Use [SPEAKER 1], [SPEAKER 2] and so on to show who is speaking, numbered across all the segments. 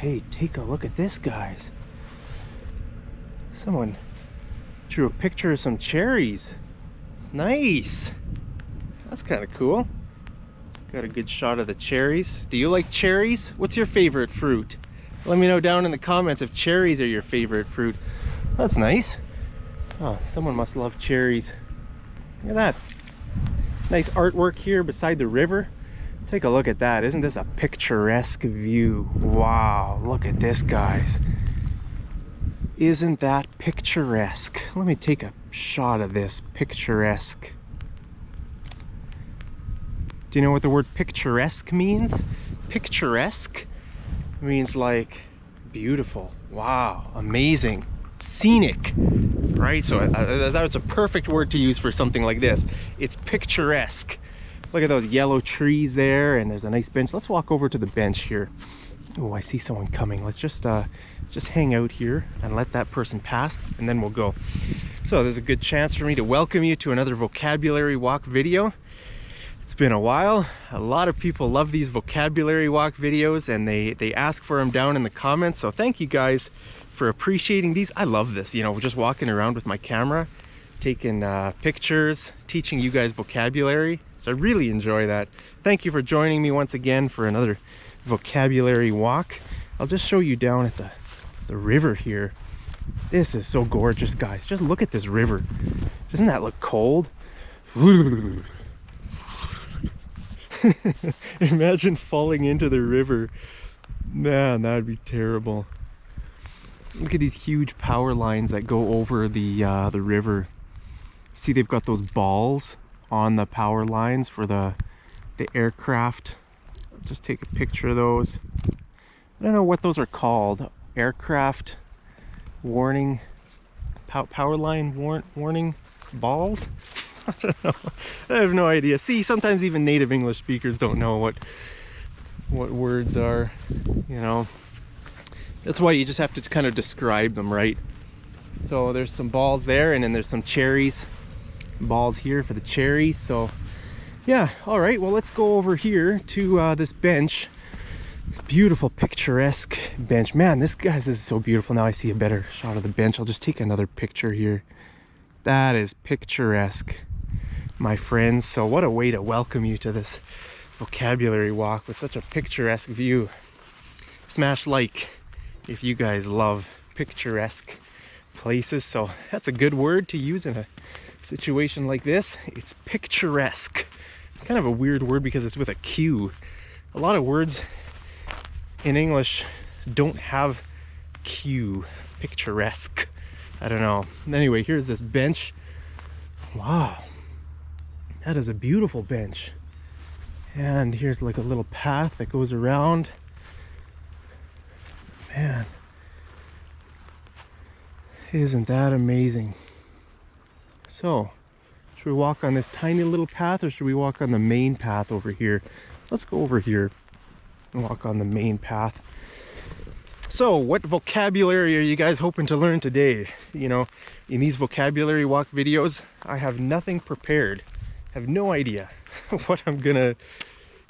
[SPEAKER 1] hey, take a look at this, guys. Someone drew a picture of some cherries. Nice. That's kind of cool. Got a good shot of the cherries. Do you like cherries? What's your favorite fruit? Let me know down in the comments if cherries are your favorite fruit. That's nice. Oh, someone must love cherries. Look at that. Nice artwork here beside the river. Take a look at that. Isn't this a picturesque view? Wow, look at this, guys. Isn't that picturesque? Let me take a shot of this. Picturesque. Do you know what the word picturesque means? Picturesque means like beautiful. Wow, amazing, scenic, right? So that's a perfect word to use for something like this. It's picturesque. Look at those yellow trees there, and there's a nice bench. Let's walk over to the bench here. Oh, I see someone coming. Let's just hang out here and let that person pass, and then we'll go. So there's a good chance for me to welcome you to another vocabulary walk video. It's been a while. A lot of people love these vocabulary walk videos, and they ask for them down in the comments. So thank you guys for appreciating these. I love this, you know, just walking around with my camera, taking pictures, teaching you guys vocabulary. So I really enjoy that. Thank you for joining me once again for another vocabulary walk. I'll just show you down at the river here. This is so gorgeous, guys. Just look at this river. Doesn't that look cold? Imagine falling into the river. Man, that would be terrible. Look at these huge power lines that go over the river. See, they've got those balls on the power lines for the aircraft. I'll just take a picture of those. I don't know what those are called. Aircraft warning, power line warning balls. I don't know. I have no idea. See, sometimes even native English speakers don't know what words are, you know. That's why you just have to kind of describe them, right? So there's some balls there, and then there's some cherries. Balls here for the cherries. So yeah, all right, well, let's go over here to this bench. This beautiful picturesque bench. Man, this guy's is so beautiful. Now I see a better shot of the bench. I'll just take another picture here. That is picturesque, my friends. So what a way to welcome you to this vocabulary walk with such a picturesque view. Smash like if you guys love picturesque places. So that's a good word to use in a situation like this. It's picturesque. Kind of a weird word because it's with a Q. A lot of words in English don't have Q. Picturesque. I don't know. Anyway, here's this bench. Wow, that is a beautiful bench. And here's like a little path that goes around. Man, isn't that amazing? So, should we walk on this tiny little path, or should we walk on the main path over here? Let's go over here and walk on the main path. So, what vocabulary are you guys hoping to learn today? You know, in these vocabulary walk videos, I have nothing prepared. I have no idea what I'm gonna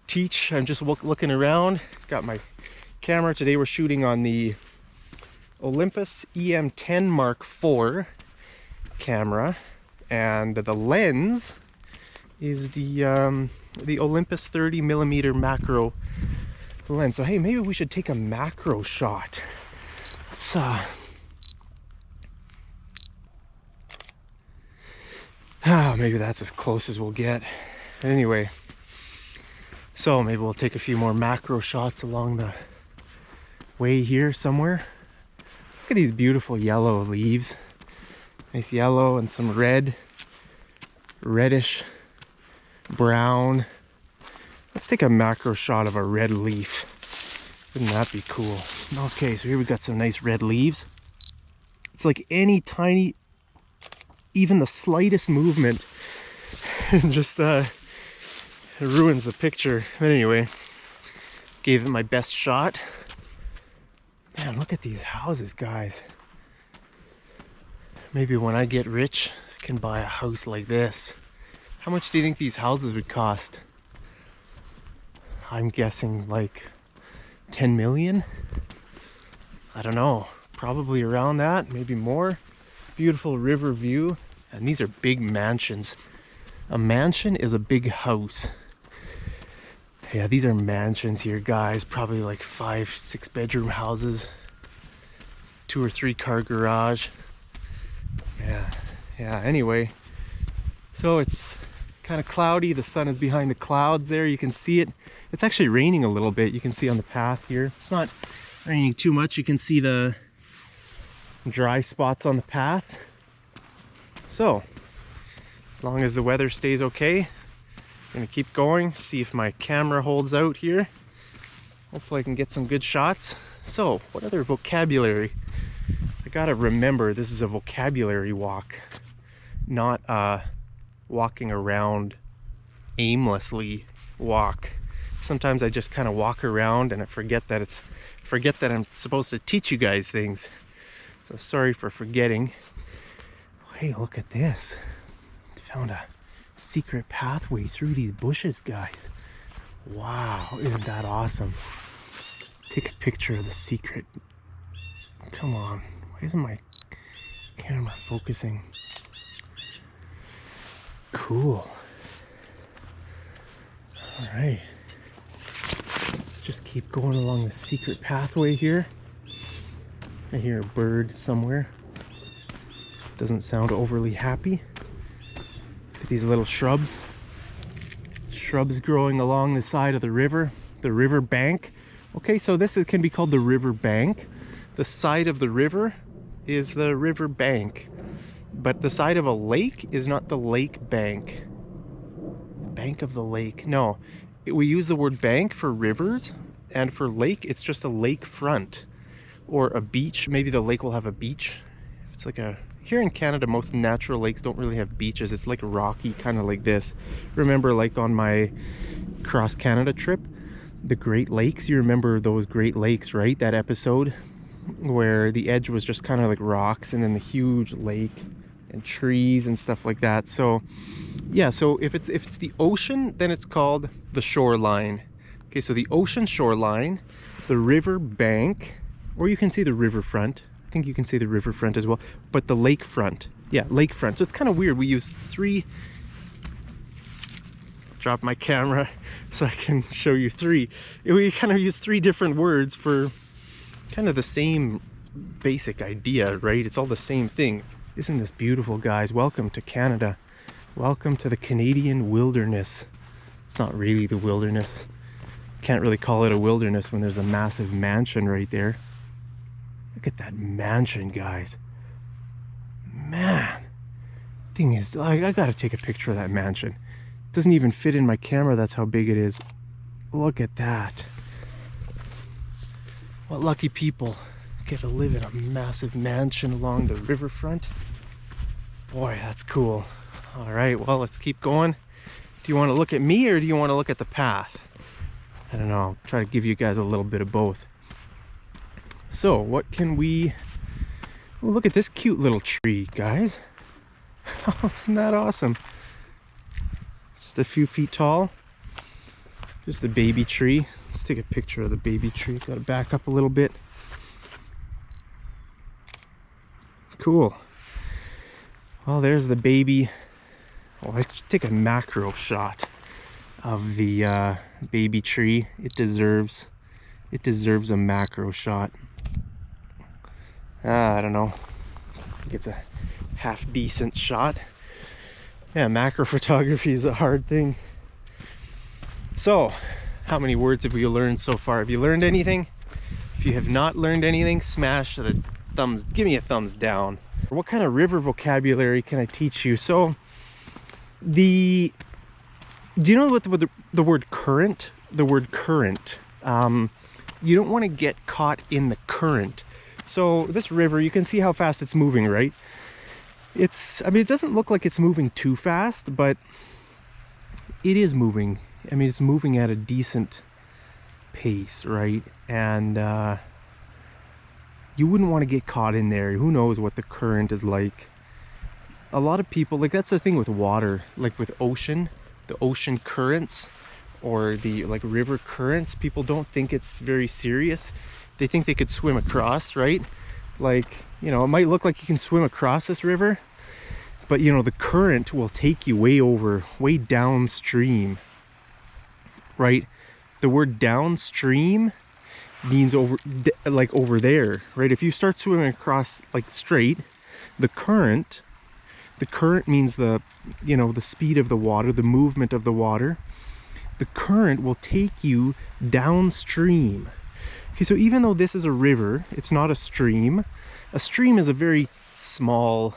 [SPEAKER 1] teach. I'm just looking around. Got my camera. Today we're shooting on the Olympus EM10 Mark IV camera, and the lens is the Olympus 30mm macro lens. So hey, maybe we should take a macro shot. Let's maybe that's as close as we'll get. Anyway, so maybe we'll take a few more macro shots along the way here somewhere. Look at these beautiful yellow leaves. Nice yellow and some red, reddish, brown. Let's take a macro shot of a red leaf. Wouldn't that be cool? Okay, so here we got some nice red leaves. It's like any tiny, even the slightest movement just ruins the picture. But anyway, gave it my best shot. Man, look at these houses, guys. Maybe when I get rich, I can buy a house like this. How much do you think these houses would cost? I'm guessing like 10 million. I don't know, probably around that, maybe more. Beautiful river view. And these are big mansions. A mansion is a big house. Yeah, these are mansions here, guys. Probably like 5-6 bedroom houses. 2 or 3 car garage. Yeah, anyway. So it's kind of cloudy. The sun is behind the clouds there. You can see it. It's actually raining a little bit. You can see on the path here. It's not raining too much. You can see the dry spots on the path. So, as long as the weather stays okay, I'm gonna keep going, see if my camera holds out here. Hopefully I can get some good shots. So, what other vocabulary? I gotta remember this is a vocabulary walk, not walking around aimlessly walk. Sometimes I just kind of walk around and I forget that I'm supposed to teach you guys things. So sorry for forgetting. Hey, look at this. Found a secret pathway through these bushes, guys. Wow, isn't that awesome? Take a picture of the secret. Come on, why isn't my camera focusing? Cool. All right. Let's just keep going along the secret pathway here. I hear a bird somewhere. Doesn't sound overly happy. These little shrubs. Shrubs growing along the side of the river bank. Okay, so this can be called the river bank. The side of the river is the river bank. But the side of a lake is not the lake bank. Bank of the lake. No, we use the word bank for rivers, and for lake, it's just a lake front. Or a beach. Maybe the lake will have a beach. It's like a... Here in Canada, most natural lakes don't really have beaches. It's like rocky, kind of like this. Remember, like on my cross Canada trip, the Great Lakes? You remember those Great Lakes, right? That episode where the edge was just kind of like rocks and then the huge lake and trees and stuff like that. So yeah, so if it's the ocean, then it's called the shoreline. Okay, so the ocean shoreline, the river bank, or you can see the riverfront. I think you can see the riverfront as well, but the lakefront. Yeah, lakefront. So it's kind of weird. We use 3... Drop my camera so I can show you 3. We kind of use 3 different words for kind of the same basic idea, right? It's all the same thing. Isn't this beautiful, guys? Welcome to Canada. Welcome to the Canadian wilderness. It's not really the wilderness. Can't really call it a wilderness when there's a massive mansion right there. Look at that mansion, guys. Man, thing is, I gotta take a picture of that mansion. It doesn't even fit in my camera, that's how big it is. Look at that. What lucky people get to live in a massive mansion along the riverfront. Boy, that's cool. All right, well, let's keep going. Do you want to look at me or do you want to look at the path? I don't know, I'll try to give you guys a little bit of both. So what can we... Oh, look at this cute little tree, guys. Oh, isn't that awesome? Just a few feet tall. Just a baby tree. Let's take a picture of the baby tree. Got to back up a little bit. Cool. Well, there's the baby. Oh, I should take a macro shot of the baby tree. It deserves a macro shot. I don't know. I think it's a half decent shot. Yeah, macro photography is a hard thing. So, how many words have we learned so far? Have you learned anything? If you have not learned anything, smash the thumbs, give me a thumbs down. What kind of river vocabulary can I teach you? So, do you know what the word current? The word current. You don't want to get caught in the current. So this river, you can see how fast it's moving, right? I mean, it doesn't look like it's moving too fast, but it is moving. I mean, it's moving at a decent pace, right? And you wouldn't want to get caught in there. Who knows what the current is like? A lot of people, like, that's the thing with water, like with ocean, the ocean currents or the like river currents, people don't think it's very serious. they think they could swim across, right? Like, you know, it might look like you can swim across this river, but you know, the current will take you way downstream, right? The word downstream means like over there, right? If you start swimming across like straight, the current means the, you know, the speed of the water, the movement of the water. The current will take you downstream. Okay, so even though this is a river, it's not a stream. A stream is a very small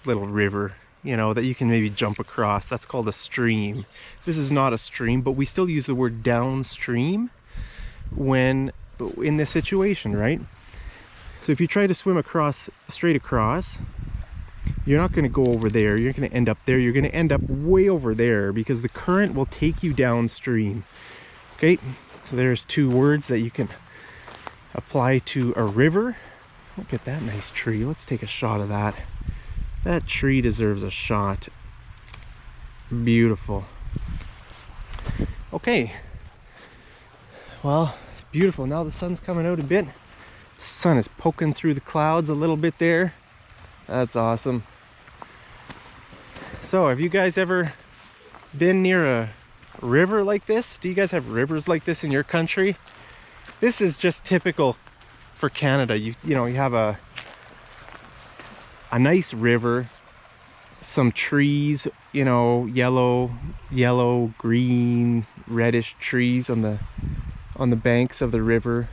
[SPEAKER 1] little river, you know, that you can maybe jump across. That's called a stream. This is not a stream, but we still use the word downstream when in this situation, right? So if you try to swim straight across, you're not going to go over there. You're going to end up there. You're going to end up way over there because the current will take you downstream. Okay, so there's two words that you can apply to a river. Look at that nice tree. Let's take a shot of that. That tree deserves a shot. Beautiful. Okay. Well, it's beautiful. Now the sun's coming out a bit. The sun is poking through the clouds a little bit there. That's awesome. So, have you guys ever been near a river like this? Do you guys have rivers like this in your country? This is just typical for Canada. You know, you have a nice river, some trees, you know, yellow, green, reddish trees on the banks of the river,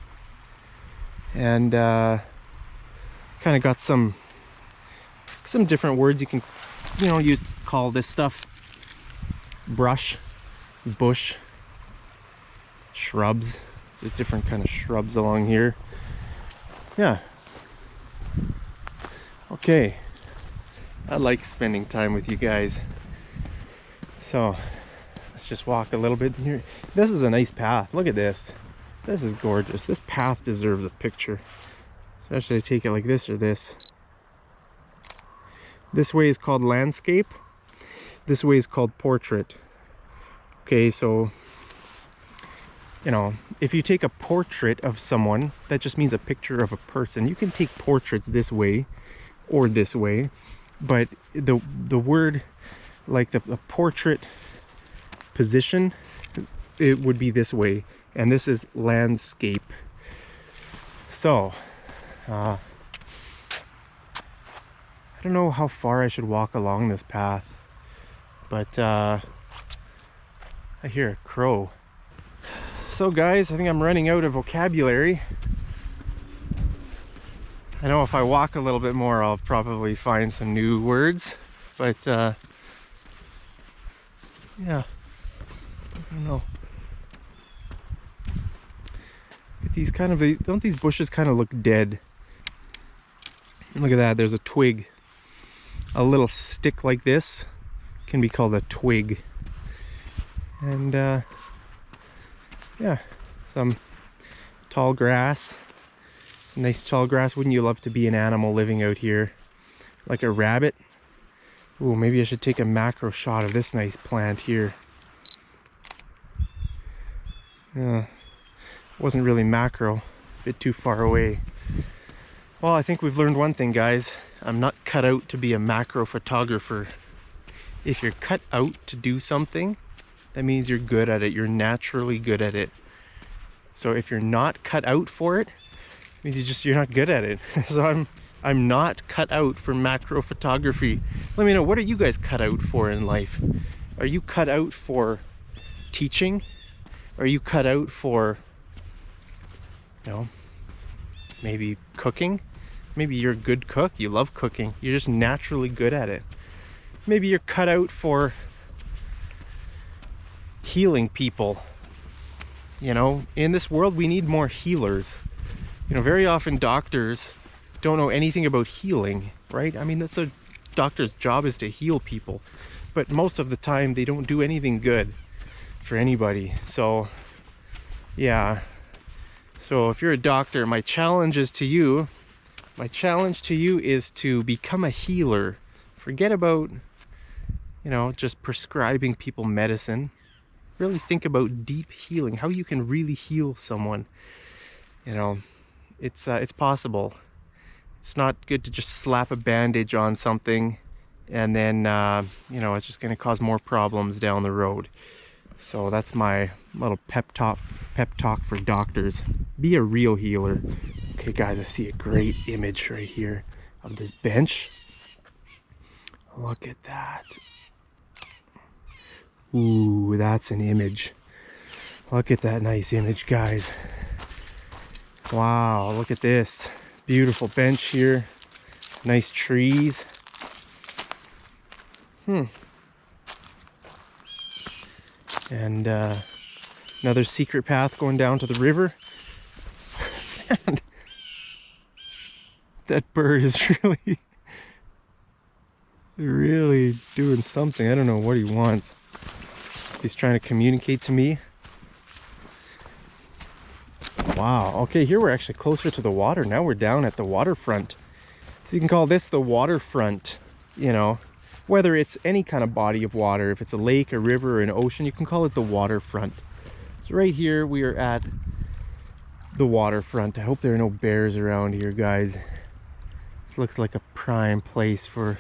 [SPEAKER 1] and kind of got some different words you can, you know, call this stuff. Brush, bush, shrubs. There's different kind of shrubs along here. Yeah. Okay. I like spending time with you guys. So let's just walk a little bit here. This is a nice path. Look at this. This is gorgeous. This path deserves a picture. So should I take it like this or this? This way is called landscape. This way is called portrait. Okay, so, you know, if you take a portrait of someone, that just means a picture of a person. You can take portraits this way or this way, but the word, like the portrait position, it would be this way, and this is landscape. So, I don't know how far I should walk along this path, but I hear a crow. So guys, I think I'm running out of vocabulary. I know if I walk a little bit more, I'll probably find some new words, but yeah, I don't know. These kind of, don't these bushes kind of look dead? Look at that, there's a twig. A little stick like this can be called a twig. And yeah, some tall grass. Nice tall grass. Wouldn't you love to be an animal living out here? Like a rabbit? Ooh, maybe I should take a macro shot of this nice plant here. Wasn't really macro. It's a bit too far away. Well, I think we've learned one thing, guys. I'm not cut out to be a macro photographer. If you're cut out to do something, that means you're good at it. You're naturally good at it. So if you're not cut out for it, it means you're not good at it. So I'm not cut out for macro photography. Let me know, what are you guys cut out for in life? Are you cut out for teaching? Are you cut out for, you know, maybe cooking? Maybe you're a good cook, you love cooking, you're just naturally good at it. Maybe you're cut out for healing people. You know, in this world we need more healers. You know, very often doctors don't know anything about healing, right? I mean, that's a doctor's job, is to heal people, but most of the time they don't do anything good for anybody. So yeah, so if you're a doctor, my challenge is to you is to become a healer. Forget about, you know, just prescribing people medicine. Really think about deep healing, how you can really heal someone. You know, it's possible. It's not good to just slap a bandage on something and then, you know, it's just going to cause more problems down the road. So that's my little pep talk for doctors. Be a real healer. Okay guys, I see a great image right here of this bench. Look at that. Ooh, that's an image. Look at that nice image, guys. Wow, look at this. Beautiful bench here. Nice trees. And another secret path going down to the river. Man, that bird is really doing something. I don't know what he wants. He's trying to communicate to me. Wow, okay, here we're actually closer to the water. Now we're down at the waterfront. So you can call this the waterfront, you know, whether it's any kind of body of water, if it's a lake, a river, or an ocean, you can call it the waterfront. So right here we are at the waterfront. I hope there are no bears around here, guys. This looks like a prime place for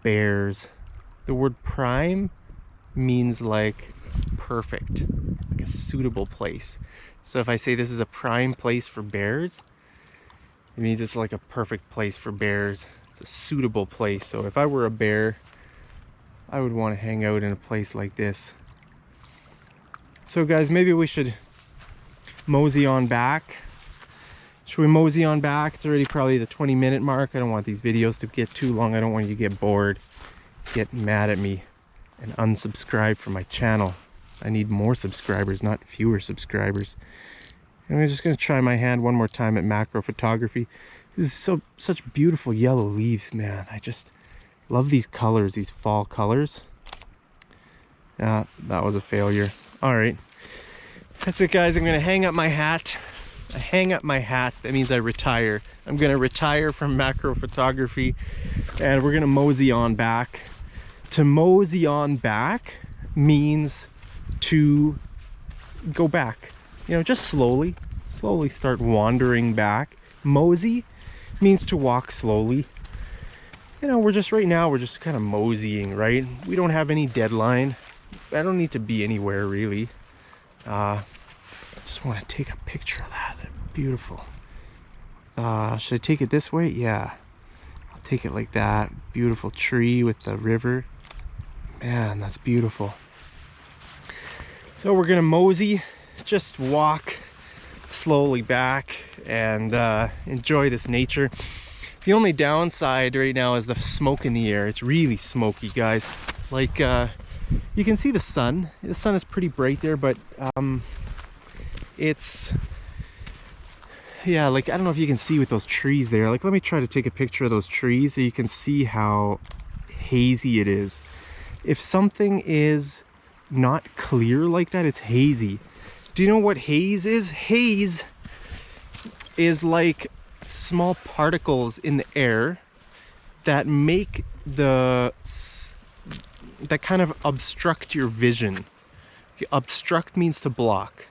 [SPEAKER 1] bears. The word prime means like perfect, like a suitable place. So if I say this is a prime place for bears, it means it's like a perfect place for bears. It's a suitable place. So if I were a bear, I would want to hang out in a place like this. So guys, maybe we should mosey on back. Should we mosey on back? It's already probably the 20-minute mark. I don't want these videos to get too long. I don't want you to get bored, get mad at me, and unsubscribe from my channel. I need more subscribers, not fewer subscribers. And I'm just going to try my hand one more time at macro photography. This is such beautiful yellow leaves, man. I just love these colors, these fall colors. That was a failure. All right, that's it, guys. I'm going to hang up my hat. I hang up my hat. That means I retire. I'm going to retire from macro photography, and we're going to mosey on back. To mosey on back means to go back, you know, just slowly start wandering back. Mosey means to walk slowly. You know, right now we're just kind of moseying, right? We don't have any deadline. I don't need to be anywhere really. Just want to take a picture of that. Beautiful. Should I take it this way? Yeah, I'll take it like that. Beautiful tree with the river. Man, that's beautiful. So we're gonna mosey, just walk slowly back and enjoy this nature. The only downside right now is the smoke in the air. It's really smoky, guys. Like you can see the sun. The sun is pretty bright there, but it's, yeah, like I don't know if you can see with those trees there. Like let me try to take a picture of those trees so you can see how hazy it is. If something is not clear like that, it's hazy. Do you know what haze is? Haze is like small particles in the air that make that kind of obstruct your vision. Okay, obstruct means to block.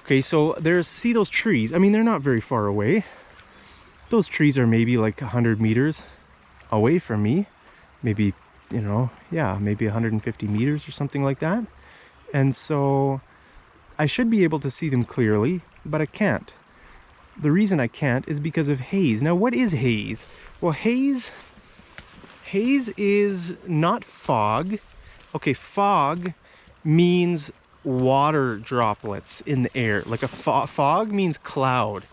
[SPEAKER 1] Okay, so see those trees? I mean, they're not very far away. Those trees are maybe like 100 meters away from me. Maybe, you know, yeah, maybe 150 meters or something like that. And so I should be able to see them clearly, but I can't. The reason I can't is because of haze. Now, what is haze? Well, haze is not fog. Okay, fog means water droplets in the air. Like a fog means cloud.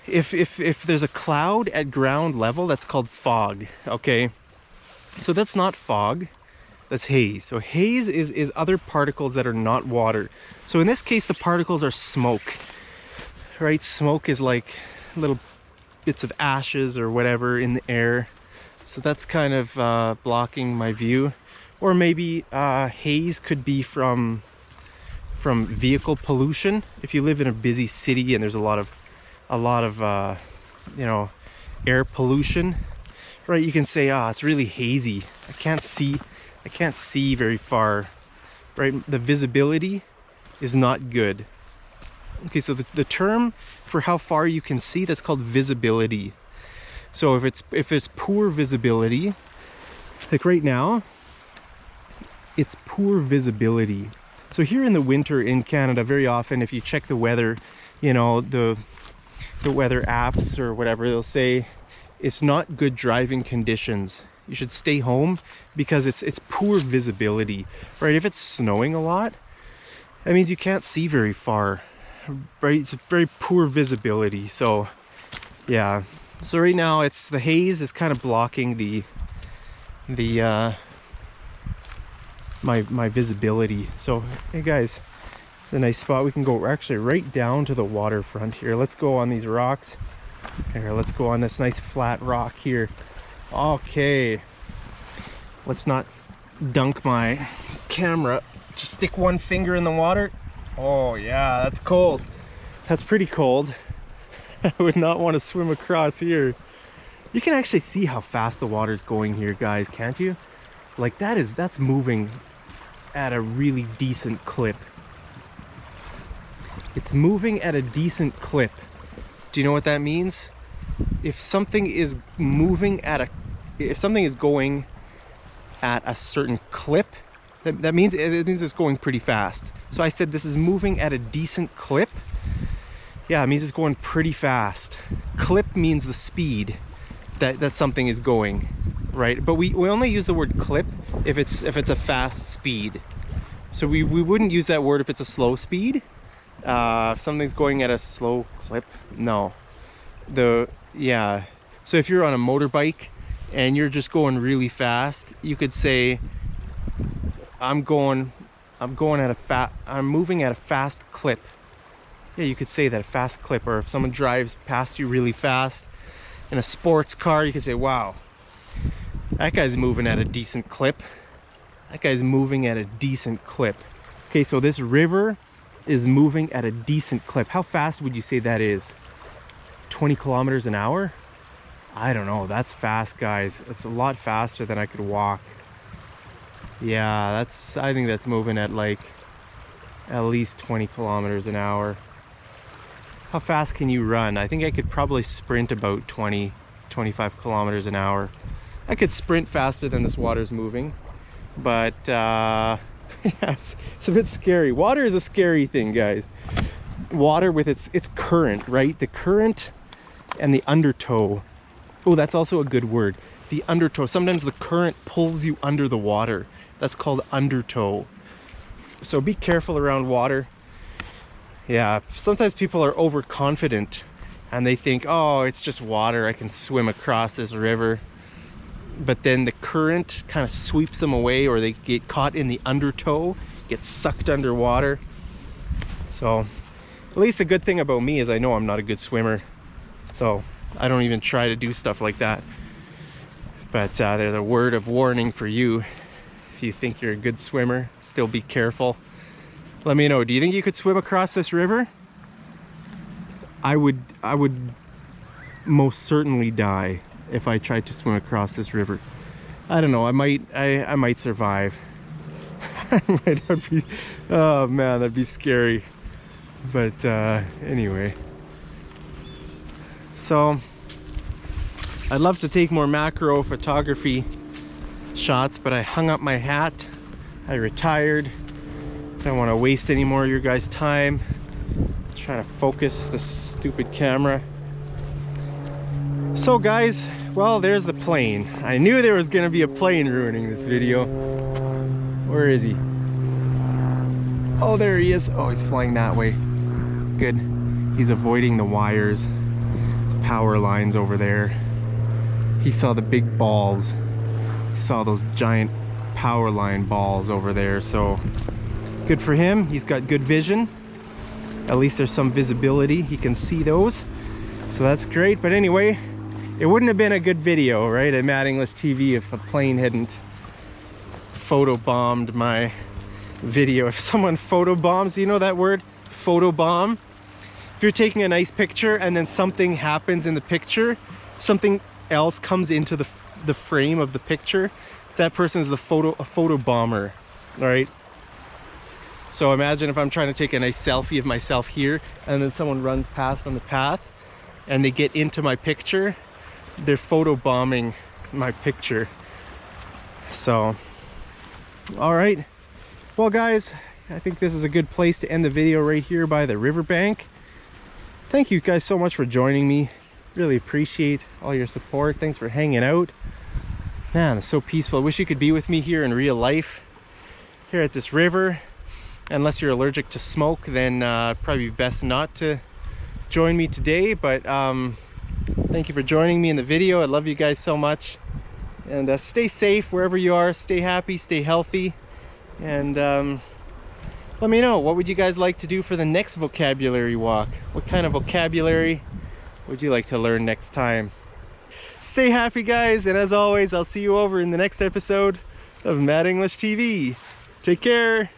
[SPEAKER 1] If there's a cloud at ground level, that's called fog. Okay, so that's not fog, that's haze. So haze is other particles that are not water. So in this case, the particles are smoke, right? Smoke is like little bits of ashes or whatever in the air. So that's kind of blocking my view. Or maybe haze could be from vehicle pollution. If you live in a busy city and there's a lot of you know, air pollution, right? You can say, it's really hazy. I can't see very far, right? The visibility is not good. Okay, so the term for how far you can see, that's called visibility. So if it's poor visibility, like right now, it's poor visibility. So here in the winter in Canada, very often if you check the weather, you know, the weather apps or whatever, they'll say it's not good driving conditions. You should stay home because it's poor visibility, right? If it's snowing a lot, that means you can't see very far, right? It's very poor visibility. So yeah, so right now it's the haze is kind of blocking my visibility. So hey guys, it's a nice spot. We can go actually right down to the waterfront here. Let's go on these rocks here. Let's go on this nice flat rock here. Okay, let's not dunk my camera. Just stick one finger in the water. Oh yeah, that's cold. That's pretty cold. I would not want to swim across here. You can actually see how fast the water's going here, guys, can't you? Like that's moving at a really decent clip. It's moving at a decent clip. Do you know what that means? If something is moving at if something is going at a certain clip, that means it's going pretty fast. So I said this is moving at a decent clip. Yeah, it means it's going pretty fast. Clip means the speed that something is going, right? But we only use the word clip if it's a fast speed. So we wouldn't use that word if it's a slow speed. If something's going at a slow clip, no. Yeah. So if you're on a motorbike and you're just going really fast, you could say I'm moving at a fast clip. Yeah, you could say that, a fast clip. Or if someone drives past you really fast in a sports car, you could say, wow, that guy's moving at a decent clip. That guy's moving at a decent clip. Okay, so this river is moving at a decent clip. How fast would you say that is? 20 kilometers an hour? I don't know, that's fast, guys. It's a lot faster than I could walk. Yeah, I think that's moving at like at least 20 kilometers an hour. How fast can you run? I think I could probably sprint about 20, 25 kilometers an hour. I could sprint faster than this water's moving, but yeah, it's a bit scary. Water is a scary thing, guys. Water with its current, right? The current and the undertow. Oh, that's also a good word. The undertow. Sometimes the current pulls you under the water. That's called undertow. So be careful around water. Yeah, sometimes people are overconfident and they think, oh, it's just water, I can swim across this river. But then the current kind of sweeps them away, or they get caught in the undertow, get sucked underwater. So at least the good thing about me is I know I'm not a good swimmer, so I don't even try to do stuff like that. But there's a word of warning for you. If you think you're a good swimmer, still be careful. Let me know, do you think you could swim across this river? I would most certainly die if I tried to swim across this river. I don't know, I might survive. Oh man, that'd be scary. But anyway. So I'd love to take more macro photography shots, but I hung up my hat. I retired. Don't want to waste any more of your guys' time trying to focus this stupid camera. So guys, well, there's the plane. I knew there was gonna be a plane ruining this video. Where is he? Oh, there he is. Oh, he's flying that way. Good. He's avoiding the wires, the power lines over there. He saw the big balls. He saw those giant power line balls over there, so good for him. He's got good vision. At least there's some visibility. He can see those, so that's great. But anyway, it wouldn't have been a good video, right, at Mad English TV if a plane hadn't photobombed my video. If someone photobombs, you know that word? Photobomb. If you're taking a nice picture and then something happens in the picture, something else comes into the frame of the picture, that person is a photo bomber, all right? So imagine if I'm trying to take a nice selfie of myself here, and then someone runs past on the path and they get into my picture, they're photobombing my picture. So, all right. Well guys, I think this is a good place to end the video right here by the riverbank. Thank you guys so much for joining me. Really appreciate all your support. Thanks for hanging out. Man, it's so peaceful. I wish you could be with me here in real life, here at this river. Unless you're allergic to smoke, then probably best not to join me today. But thank you for joining me in the video. I love you guys so much. And stay safe wherever you are. Stay happy, stay healthy. And let me know, what would you guys like to do for the next vocabulary walk? What kind of vocabulary would you like to learn next time? Stay happy, guys, and as always, I'll see you over in the next episode of Mad English TV. Take care.